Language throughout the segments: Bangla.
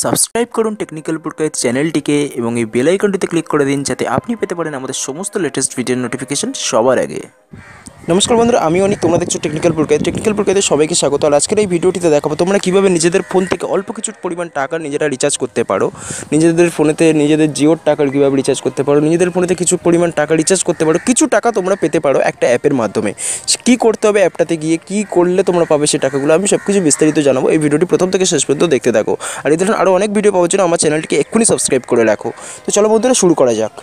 সাবস্ক্রাইব করুন টেকনিক্যাল পুরকাইত চ্যানেলটিকে এবং এই বেল আইকনটিতে ক্লিক করে দিন যাতে আপনি পেতে পারেন আমাদের সমস্ত লেটেস্ট ভিডিওর নোটিফিকেশন সবার আগে। নমস্কার বন্ধুরা, আমি অনেক তোমরা দেখছো টেকনিক্যাল পুরকাইত। টেকনিক্যাল পুরকাইতে সবাইকে স্বাগত। আর আজকের এই ভিডিওটিতে দেখাবো তোমরা কীভাবে নিজেদের ফোন থেকে অল্প কিছু পরিমাণ টাকা নিজেরা রিচার্জ করতে পারো। নিজেদের ফোনেতে নিজেদের জিওর টাকার কীভাবে রিচার্জ করতে পারো, নিজেদের ফোনেতে কিছু পরিমাণ টাকা রিচার্জ করতে পারো, কিছু টাকা তোমরা পেতে পারো একটা অ্যাপের মাধ্যমে। কী করতে হবে, অ্যাপটাতে গিয়ে কী করলে তোমরা পাবে সেই টাকাগুলো, আমি সব কিছু বিস্তারিত জানাবো। এই ভিডিওটি প্রথম থেকে শেষ পর্যন্ত দেখতে থাকো। আর এই ধরনের আরও অনেক ভিডিও পাওয়ার জন্য আমার চ্যানেলটিকে এক্ষুনি সাবস্ক্রাইব করে রাখো। তো চলো বন্ধুরা, শুরু করা যাক।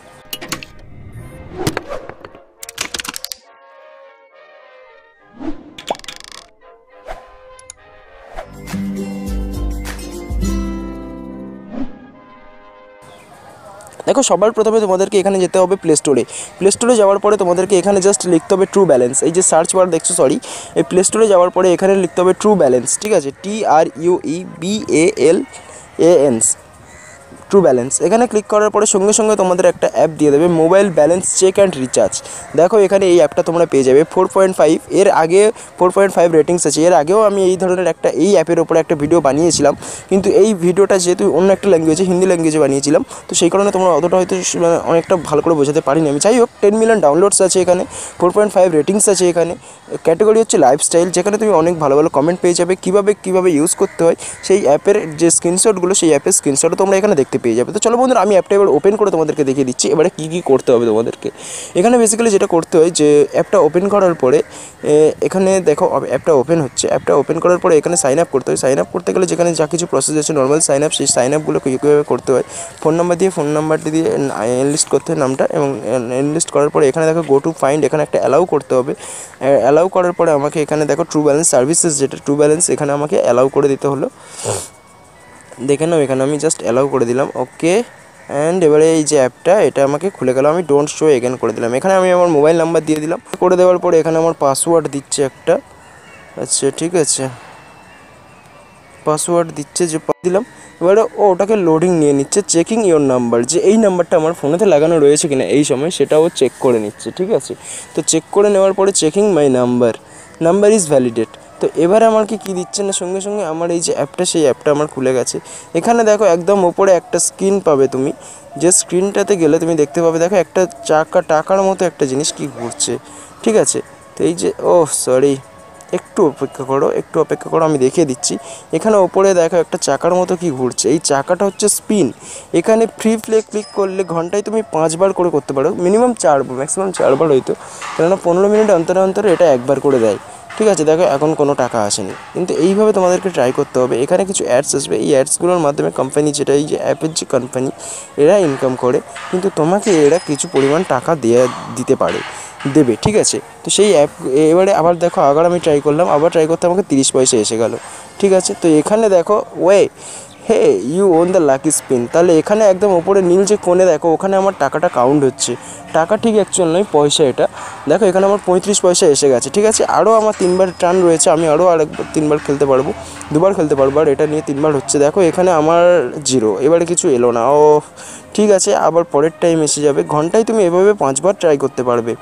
দেখো, সবার প্রথমে তোমাদেরকে এখানে যেতে হবে প্লে স্টোরে। প্লে স্টোরে যাওয়ার পরে তোমাদেরকে এখানে জাস্ট লিখতে হবে ট্রু ব্যালেন্স। এই যে সার্চ বার দেখছো, এই প্লে স্টোরে যাওয়ার পরে এখানে লিখতে হবে ট্রু ব্যালেন্স। ঠিক আছে, TRUEBALANS, ট্রু ব্যালেন্স। এখানে ক্লিক করার পরে সঙ্গে সঙ্গে তোমাদের একটা অ্যাপ দিয়ে দেবে, mobile balance check and recharge. দেখো, এখানে এই অ্যাপটা তোমরা পেয়ে যাবে 4.5। এর আগে 4.5 রেটিংস আছে। এর আগেও আমি এই ধরনের এই অ্যাপের ওপরে একটা ভিডিও বানিয়েছিলাম, কিন্তু এই ভিডিওটা যেহেতু অন্য একটা ল্যাঙ্গুয়েজে, হিন্দি ল্যাঙ্গুয়েজে বানিয়েছিলাম, তো সেই কারণে তোমরা অতটা হয়তো অনেকটা ভালো করে বোঝাতে পারিনি আমি। যাই হোক, 10 মিলিয়ন ডাউনলোডস আছে এখানে, 4.5 রেটিংস আছে এখানে। ক্যাটাগরি হচ্ছে লাইফস্টাইল, যেখানে তুমি অনেক ভালো ভালো কমেন্ট পেয়ে যাবে। কীভাবে ইউজ করতে হয় সেই অ্যাপের যে স্ক্রিনশটগুলো, সেই অ্যাপের স্ক্রিনশটও তোমরা এখানে দেখতে পেয়ে যাবে। তো চলো বন্ধুরা, আমি অ্যাপটা এবার ওপেন করে তোমাদেরকে দেখিয়ে দিচ্ছি এবারে কী করতে হবে তোমাদেরকে। এখানে বেসিক্যালি যেটা করতে হয়, যে অ্যাপটা ওপেন করার পরে এখানে দেখো অ্যাপটা ওপেন হচ্ছে। অ্যাপটা ওপেন করার পরে এখানে সাইন আপ করতে হয়। সাইন আপ করতে গেলে যেখানে যা কিছু প্রসেস আছে নর্মাল সাইন আপ, সেই সাইন আপগুলো কীভাবে করতে হয়, ফোন নাম্বারটি দিয়ে এনলিস্ট করতে হয় নামটা, এবং এনলিস্ট করার পরে এখানে দেখো গো টু ফাইন্ড, এখানে একটা অ্যালাউ করতে হবে। অ্যালাউ করার পরে আমাকে এখানে দেখো ট্রু ব্যালেন্স সার্ভিসেস, যেটা ট্রু ব্যালেন্স, এখানে আমাকে অ্যালাউ করে দিতে হলো। দেখে নাও, এখানে আমি জাস্ট অ্যালাউ করে দিলাম, ওকে। অ্যান্ড এবারে এই যে অ্যাপটা, এটা আমাকে খুলে গেল। আমি ডোন্ট শো এগেন করে দিলাম। এখানে আমি আমার মোবাইল নাম্বার দিয়ে দিলাম। করে দেওয়ার পরে এখানে আমার পাসওয়ার্ড দিচ্ছে একটা। আচ্ছা, ঠিক আছে, পাসওয়ার্ড দিচ্ছে, যে দিলাম। এবারে ওটাকে লোডিং নিয়ে নিচ্ছে, চেকিং ইওর নাম্বার, যে এই নাম্বারটা আমার ফোনেতে লাগানো রয়েছে কিনা এই সময়, সেটাও চেক করে নিচ্ছে। ঠিক আছে, তো চেক করে নেওয়ার পরে checking my number is validate. তো এবারে আমার কি দিচ্ছে না, সঙ্গে সঙ্গে আমার এই যে অ্যাপটা, সেই অ্যাপটা আমার খুলে গেছে। এখানে দেখো একদম ওপরে একটা স্ক্রিন পাবে তুমি, যে স্ক্রিনটাতে গেলে তুমি দেখতে পাবে, দেখো একটা টাকার মতো একটা জিনিস কি ঘুরছে। ঠিক আছে, তো এই যে একটু অপেক্ষা করো, আমি দেখিয়ে দিচ্ছি। এখানে ওপরে দেখো একটা চাকার মতো কি ঘুরছে, এই চাকাটা হচ্ছে স্পিন। এখানে ফ্রি প্লে ক্লিক করলে ঘন্টায় তুমি 5 বার করে করতে পারো, মিনিমাম 4 বার, ম্যাক্সিমাম 4 বার হয়তো, কেননা 15 মিনিট অন্তরে অন্তরে এটা একবার করে দেয়। ঠিক আছে, দেখো এখন কোনো টাকা আসেনি, কিন্তু এইভাবে তোমাদেরকে ট্রাই করতে হবে। এখানে কিছু অ্যাডস আসবে, এই অ্যাডসগুলোর মাধ্যমে কোম্পানি, যেটা এই যে অ্যাপের যে কোম্পানি, এরা ইনকাম করে, কিন্তু তোমাকে এরা কিছু পরিমাণ টাকা দেবে। ঠিক আছে, তো সেই অ্যাপ এবারে আবার দেখো, আবার আমি ট্রাই করলাম, আবার ট্রাই করতে আমাকে 30 পয়সা এসে গেল। ঠিক আছে, তো এখানে দেখো hey you won the lucky spin, তাহলে এখানে একদম ওপরে নীল যে কোণে দেখো, ওখানে আমার টাকাটা কাউন্ট হচ্ছে। টাকা ঠিক অ্যাকচুয়াল নয়, পয়সা এটা। দেখো এখানে আমার 35 পয়সা এসে গেছে। ঠিক আছে, আরও আমার 3বার টার্ন রয়েছে, আমি আরও 3বার খেলতে পারবো, 2বার খেলতে পারবো, আর এটা নিয়ে 3বার হচ্ছে। দেখো এখানে আমার 0, এবারে কিছু এলো না। ঠিক আছে, আবার পরের টাইম এসে যাবে। ঘন্টায় তুমি এভাবে 5 বার ট্রাই করতে পারবে।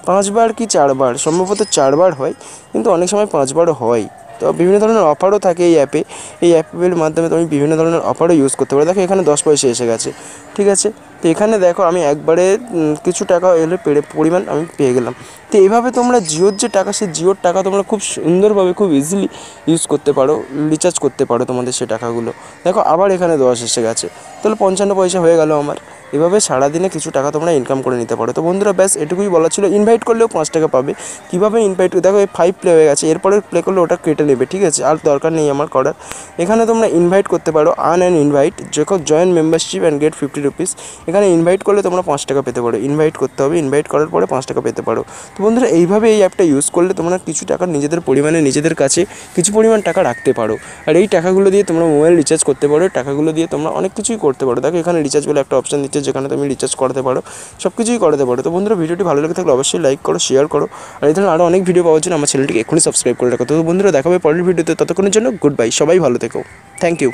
5 বার কি 4 বার, সম্ভবত 4 বার হয়, কিন্তু অনেক সময় 5 বারও হয়। তো বিভিন্ন ধরনের অফারও থাকে এই অ্যাপের মাধ্যমে তুমি বিভিন্ন ধরনের অফারও ইউজ করতে পারো। দেখো এখানে 10 পয়সা এসে গেছে। ঠিক আছে, তো এখানে দেখো আমি একবারে কিছু টাকা পরিমাণ আমি পেয়ে গেলাম। তো এইভাবে তোমরা জিওর যে টাকা, সেই জিওর টাকা তোমরা খুব সুন্দরভাবে, খুব ইজিলি ইউজ করতে পারো, রিচার্জ করতে পারো তোমাদের সেই টাকাগুলো। দেখো আবার এখানে 10 এসে গেছে, তাহলে 55 পয়সা হয়ে গেল আমার। এভাবে সারাদিনে কিছু টাকা তোমরা ইনকাম করে নিতে পারো। তো বন্ধুরা, ব্যাস এটুকুই বলা ছিল। ইনভাইট করলেও 5 টাকা পাবে। কীভাবে ইনভাইট, দেখো এই 5 প্লে হয়ে গেছে, এরপরে প্লে করলে ওটা কেটে নেবে। ঠিক আছে, আর দরকার নেই আমার করার। এখানে তোমরা ইনভাইট করতে পারো, ইনভাইট, যখন join membership and get 50 rupees. এখানে ইনভাইট করলে তোমরা 5 টাকা পেতে পারো। ইনভাইট করতে হবে, ইনভাইট করার পরে 5 টাকা পেতে পারো। তো বন্ধুরা, এইভাবে এই অ্যাপটা ইউজ করলে তোমরা কিছু টাকা নিজেদের কাছে কিছু পরিমাণ টাকা রাখতে পারো। আর এই টাকাগুলো দিয়ে তোমরা মোবাইল রিচার্জ করতে পারো, টাকাগুলো দিয়ে তোমরা অনেক কিছুই করতে পারো। দেখো এখানে রিচার্জ বলে একটা অপশন দিচ্ছে, যেখানে তুমি রিচার্জ করতে পারো, সব কিছুই করতে পারো। তো বন্ধুরা, ভিডিওটি ভালো লেগে থাকলে অবশ্যই লাইক করো, শেয়ার করো, আর এই ধরনের আরও অনেক ভিডিও পাওয়ার জন্য আমার চ্যানেলটিকে এখনই সাবস্ক্রাইব করে রাখো। তো বন্ধুরা, দেখাবে পরের ভিডিওতে, ততক্ষণের জন্য গুড বাই, সবাই ভালো থেকো, থ্যাংক ইউ।